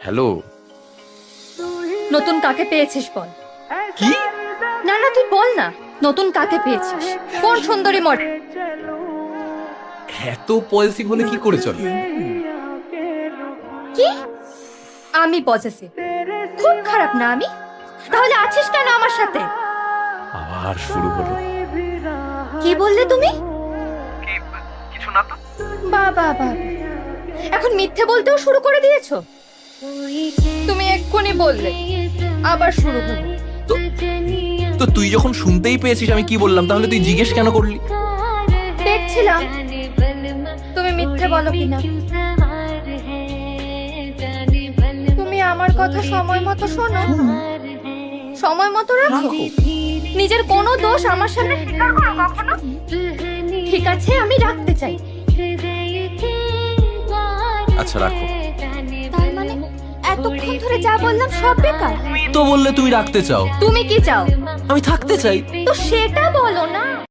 Hello. নতুন কাকে পেয়েছিস বল। কি? না না তুই বল না, নতুন কাকে পেয়েছিস? কোন সুন্দরী মডেল? এত পজিটিভ হলে কি করে চলে? কি? আমি পজেসিভ? খুব খারাপ না আমি? তাহলে আছিস কেন আমার সাথে? আবার শুরু হলো। কি বললে তুমি? কিছু না তো। বাবা বাবা, এখন মিথ্যে বলতেও শুরু করে দিয়েছো? তুমি এক্ষুনি বললে, আবার শুরু হলো। তো তো তুই যখন শুনতেই পেয়েছিস আমি কি বললাম, তাহলে তুই জিজ্ঞেস কেন করলি? দেখছিলাম তুমি মিথ্যে বলো কিনা। তুমি আমার কথা সময় মতো শোনো, সময় মতো রাখো, নিজের কোনো দোষ আমার সামনে স্বীকার করো কখনো। ঠিক আছে, আমি রাখতে চাই। আচ্ছা রাখো। তার মানে এতক্ষণ ধরে যা বললাম সব বেকার? তো বললে তুমি রাখতে চাও, তুমি কি চাও? আমি থাকতে চাই। তো সেটা বলো না।